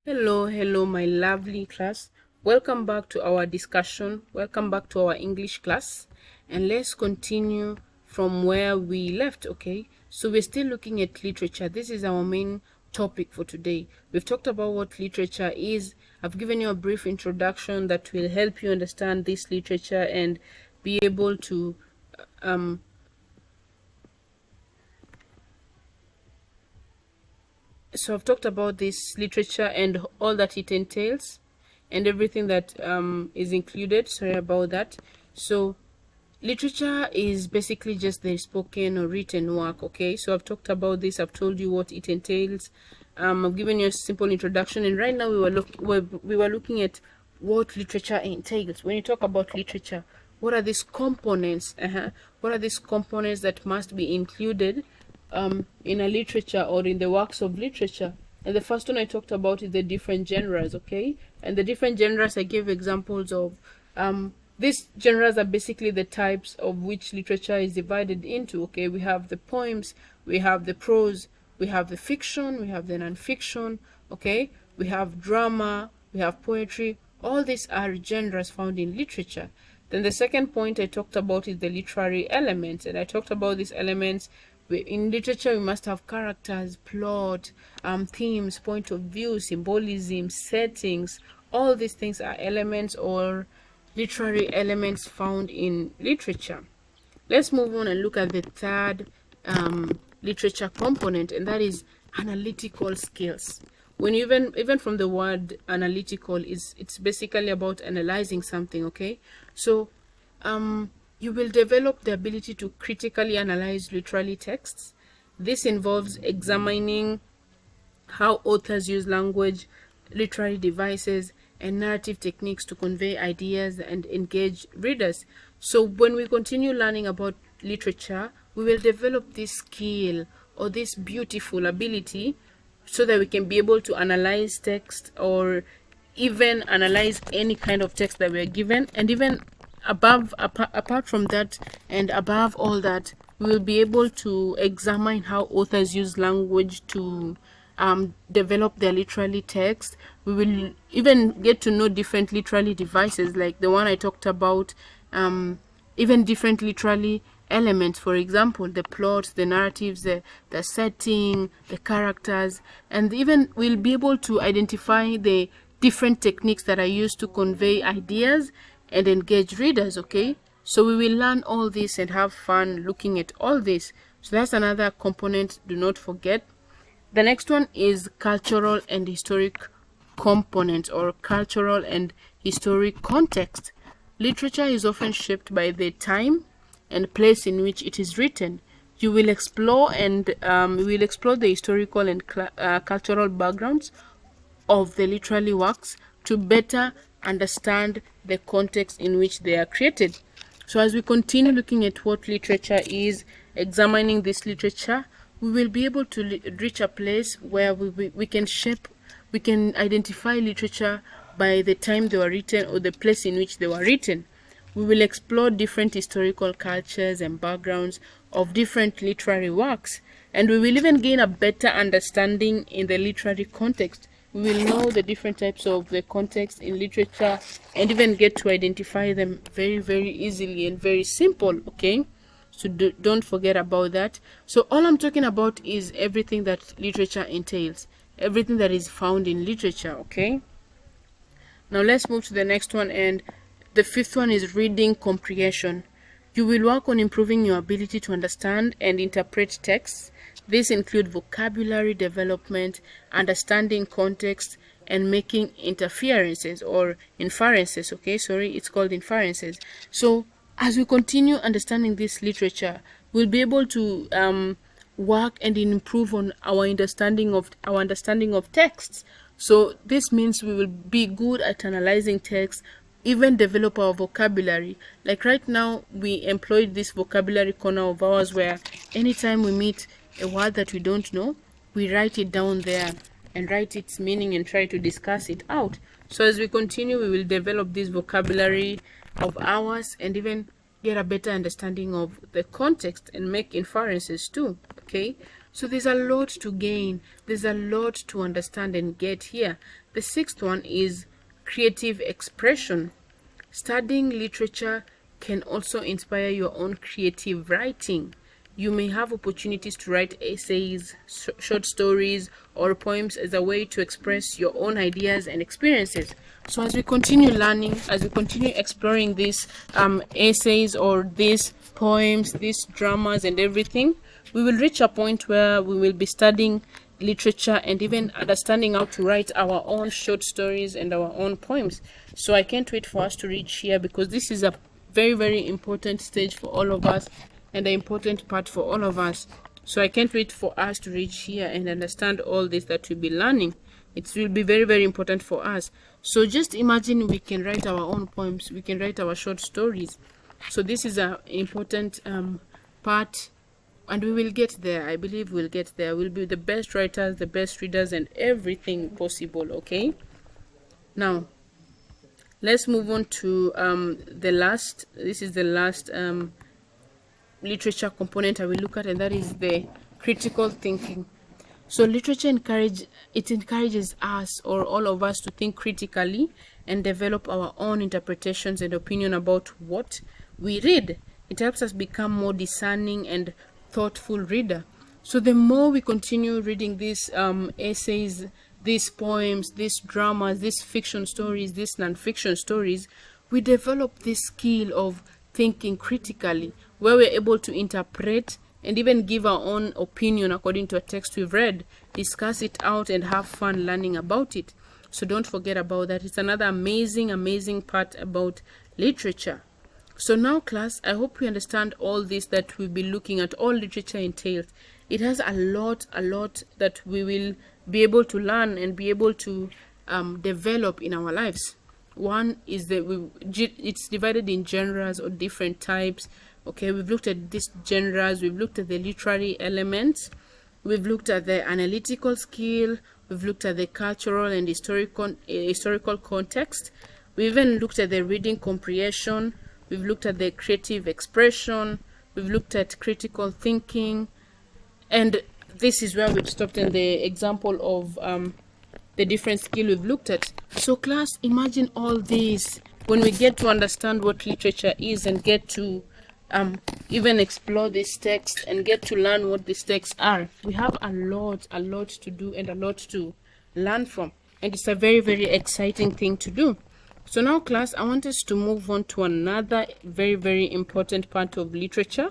Hello, my lovely class. Welcome back to our discussion. Welcome back to our English class. And let's continue from where we left, okay? So we're still looking at literature. This is our main topic for today. We've talked about what literature is. I've given you a brief introduction that will help you understand this literature and be able to so I've talked about this literature and all that it entails and everything that is included. Sorry about that. So literature is basically just the spoken or written work, okay? So I've talked about this. I've told you what it entails. I've given you a simple introduction, and right now we were looking at what literature entails. When you talk about literature, what are these components? What are these components that must be included in a literature or in the works of literature? And the first one I talked about is the different genres, okay? And the different genres I gave examples of. These genres are basically the types of which literature is divided into, okay? We have the poems, we have the prose, we have the fiction, we have the non-fiction, okay? We have drama, we have poetry. All these are genres found in literature. Then the second point I talked about is the literary elements, and I talked about these elements. In literature, we must have characters, plot, themes, point of view, symbolism, settings. All these things are elements or literary elements found in literature. Let's move on and look at the third literature component, and that is analytical skills. When even from the word analytical, it's basically about analyzing something, okay? So you will develop the ability to critically analyze literary texts. This involves examining how authors use language, literary devices, and narrative techniques to convey ideas and engage readers. So when we continue learning about literature, we will develop this skill or this beautiful ability so that we can be able to analyze text or even analyze any kind of text that we are given. And even apart from that and above all that, we will be able to examine how authors use language to develop their literary text. We will even get to know different literary devices like the one I talked about, even different literary elements, for example the plots, the narratives, the setting, the characters, and even we'll be able to identify the different techniques that are used to convey ideas and engage readers, okay? So we will learn all this and have fun looking at all this. So that's another component, do not forget. The next one is cultural and historic component or cultural and historic context. Literature is often shaped by the time and place in which it is written. You will explore and we will explore the historical and cultural backgrounds of the literary works to better understand the context in which they are created. So as we continue looking at what literature is, examining this literature, we will be able to reach a place where we can identify literature by the time they were written or the place in which they were written. We will explore different historical cultures and backgrounds of different literary works, and we will even gain a better understanding in the literary context. We will know the different types of the context in literature and even get to identify them very, very easily and very simple, okay? So don't forget about that. So all I'm talking about is everything that literature entails, everything that is found in literature, okay? Now let's move to the next one, and the fifth one is reading comprehension. You will work on improving your ability to understand and interpret texts. This includes vocabulary development, understanding context, and making inferences, okay? It's called inferences. So as we continue understanding this literature, we'll be able to work and improve on our understanding of texts. So this means we will be good at analyzing text, even develop our vocabulary. Like right now, we employed this vocabulary corner of ours where anytime we meet a word that we don't know, we write it down there and write its meaning and try to discuss it out. So as we continue, we will develop this vocabulary of ours and even get a better understanding of the context and make inferences too, okay? So there's a lot to gain, there's a lot to understand and get here. The sixth one is creative expression. Studying literature can also inspire your own creative writing. You may have opportunities to write essays, short stories, or poems as a way to express your own ideas and experiences. So as we continue learning, as we continue exploring these essays or these poems, these dramas and everything, we will reach a point where we will be studying literature and even understanding how to write our own short stories and our own poems. So I can't wait for us to reach here, because this is a very, very important stage for all of us and an important part for all of us. So I can't wait for us to reach here and understand all this that we'll be learning. It will be very, very important for us. So just imagine we can write our own poems, we can write our short stories. So this is an important part, and we will get there. I believe we'll get there. We'll be the best writers, the best readers, and everything possible. Okay, now let's move on to the last literature component I will look at, and that is the critical thinking. So literature encourages us, or all of us, to think critically and develop our own interpretations and opinion about what we read. It helps us become more discerning and thoughtful reader. So the more we continue reading these essays, these poems, these dramas, these fiction stories, these non-fiction stories, we develop this skill of thinking critically, where we're able to interpret and even give our own opinion according to a text we've read, discuss it out, and have fun learning about it. So don't forget about that. It's another amazing part about literature. So now, class, I hope you understand all this that we'll be looking at, all literature entails. It has a lot that we will be able to learn and be able to develop in our lives. One is that it's divided in genres or different types. Okay, we've looked at these genres, we've looked at the literary elements, we've looked at the analytical skill, we've looked at the cultural and historical context, we even looked at the reading comprehension, we've looked at the creative expression, we've looked at critical thinking, and this is where we've stopped in the example of the different skill we've looked at. So class, imagine all this when we get to understand what literature is and get to even explore this text and get to learn what these texts are. We have a lot to do and a lot to learn from, and it's a very exciting thing to do. So now, class, I want us to move on to another very important part of literature,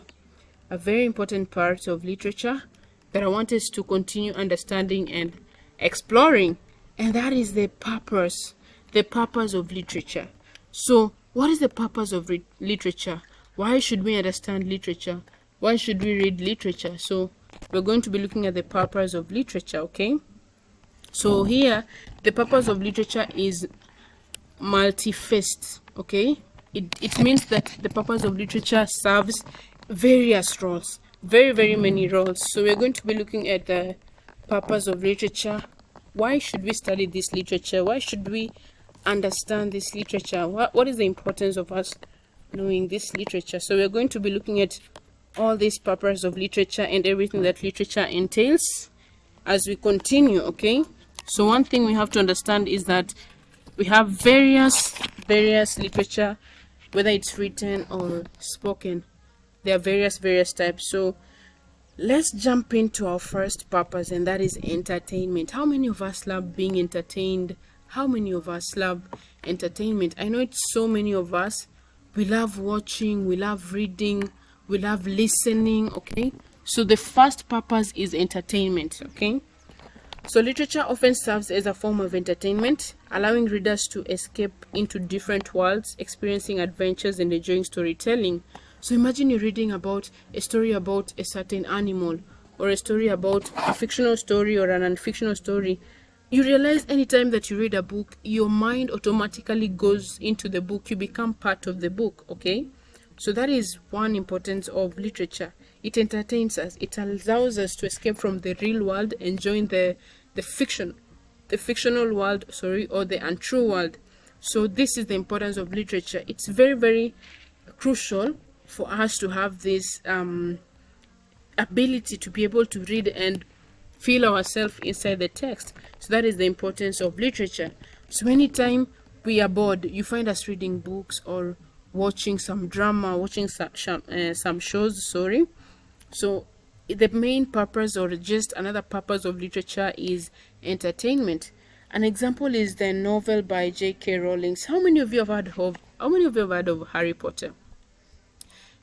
a very important part of literature that I want us to continue understanding and exploring, and that is the purpose of literature. So what is the purpose of literature? Why should we understand literature? Why should we read literature? So we're going to be looking at the purpose of literature. Okay, so here the purpose of literature is multi-faced. Okay, it means that the purpose of literature serves various roles, very many roles. So we're going to be looking at the purpose of literature. Why should we study this literature? Why should we understand this literature? What is the importance of us knowing this literature? So we're going to be looking at all this purpose of literature and everything that literature entails as we continue. Okay, so one thing we have to understand is that we have various literature, whether it's written or spoken. There are various types. So let's jump into our first purpose, and that is entertainment. How many of us love being entertained? How many of us love entertainment? I know it's so many of us. We love watching, we love reading, we love listening. Okay, so the first purpose is entertainment. Okay, so literature often serves as a form of entertainment, allowing readers to escape into different worlds, experiencing adventures and enjoying storytelling. So imagine you're reading about a story about a certain animal, or a story about a fictional story or a non-fictional story. You realize anytime that you read a book, your mind automatically goes into the book. You become part of the book. Okay, so that is one importance of literature. It entertains us. It allows us to escape from the real world and join the fictional world, or the untrue world. So this is the importance of literature. It's very crucial for us to have this ability to be able to read and feel ourselves inside the text. So that is the importance of literature. So anytime we are bored, you find us reading books or watching some drama, watching some shows, sorry. So the main purpose, or just another purpose of literature, is entertainment. An example is the novel by J.K. Rowling. How many of you have heard of Harry Potter?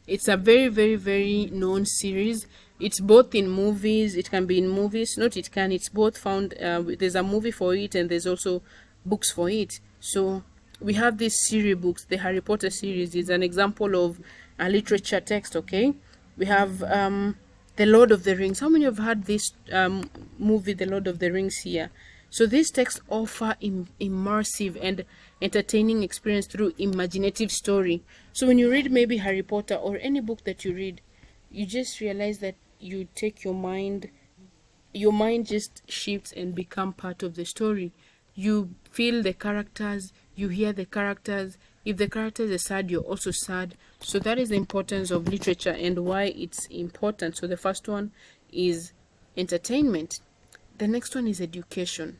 It's a very, very, very known series. It's both in movies. It can be in movies. Not it can. It's both found. There's a movie for it, and there's also books for it. So we have this series books. The Harry Potter series is an example of a literature text. Okay, we have the Lord of the Rings. How many have had this movie, The Lord of the Rings, here? So these texts offer immersive and entertaining experience through imaginative story. So when you read maybe Harry Potter or any book that you read, you just realize that you take your mind just shifts and become part of the story. You feel the characters, you hear the characters. If the characters are sad, you're also sad. So that is the importance of literature and why it's important. So the first one is entertainment. The next one is education.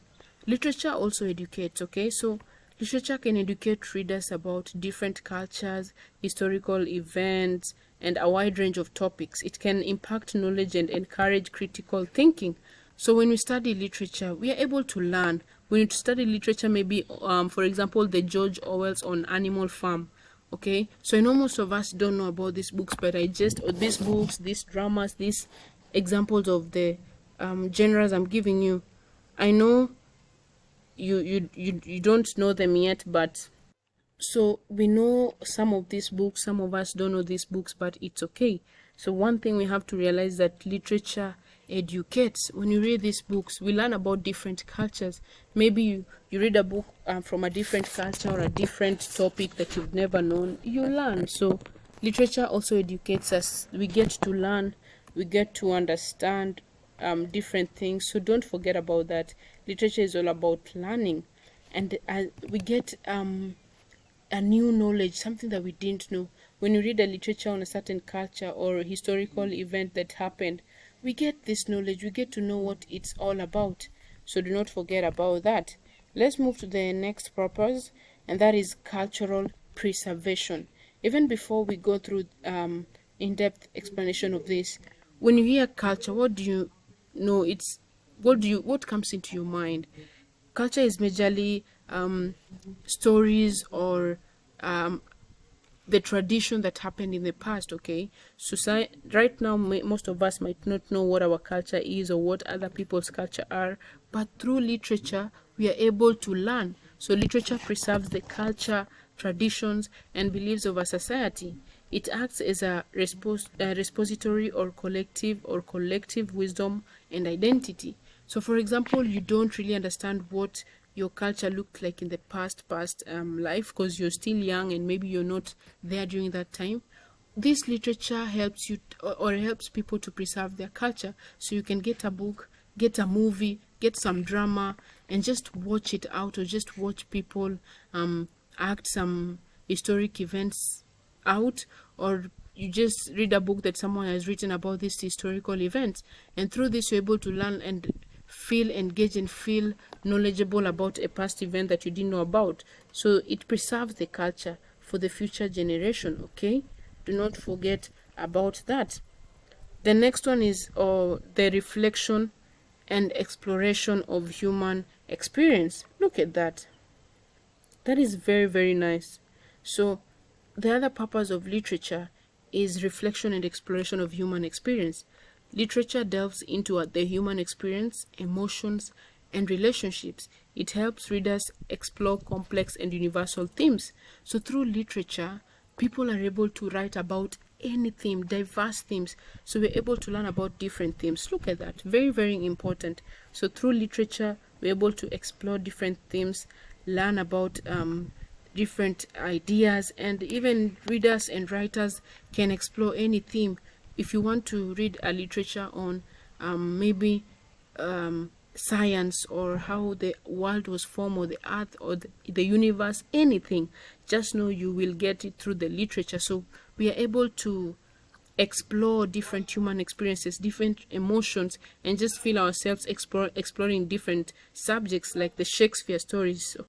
Literature also educates, okay? So literature can educate readers about different cultures, historical events, and a wide range of topics. It can impact knowledge and encourage critical thinking. So when we study literature, we are able to learn. When you study literature, maybe, for example, the George Orwell's on Animal Farm, okay? So I know most of us don't know about these books, but these books, these dramas, these examples of the genres I'm giving you, I know you don't know them yet, but so we know some of these books. Some of us don't know these books, but it's okay. So one thing we have to realize that literature educates. When you read these books, we learn about different cultures. Maybe you read a book from a different culture or a different topic that you've never known, you learn. So literature also educates us. We get to learn, we get to understand different things. So don't forget about that. Literature is all about learning, and we get a new knowledge, something that we didn't know. When you read a literature on a certain culture or a historical event that happened, we get this knowledge, we get to know what it's all about. So do not forget about that. Let's move to the next purpose, and that is cultural preservation. Even before we go through in-depth explanation of this, when you hear culture, what do you know? What comes into your mind? Culture is majorly stories or the tradition that happened in the past, okay? So right now, most of us might not know what our culture is or what other people's culture are, but through literature, we are able to learn. So literature preserves the culture, traditions, and beliefs of a society. It acts as a repository or collective wisdom and identity. So for example, you don't really understand what your culture looked like in the past life because you're still young and maybe you're not there during that time. This literature helps you or helps people to preserve their culture. So you can get a book, get a movie, get some drama, and just watch it out, or just watch people act some historic events out, or you just read a book that someone has written about this historical event, and through this you're able to learn and feel engaged and feel knowledgeable about a past event that you didn't know about. So it preserves the culture for the future generation, okay? Do not forget about that. The next one is the reflection and exploration of human experience. Look at that. That is very, very nice. So the other purpose of literature is reflection and exploration of human experience. Literature delves into the human experience, emotions, and relationships. It helps readers explore complex and universal themes. So through literature, people are able to write about any theme, diverse themes. So we're able to learn about different themes. Look at that. Very, very important. So through literature, we're able to explore different themes, learn about different ideas, and even readers and writers can explore any theme. If you want to read a literature on maybe science, or how the world was formed, or the earth, or the universe, anything, just know you will get it through the literature. So we are able to explore different human experiences, different emotions, and just feel ourselves exploring different subjects like the Shakespeare stories. So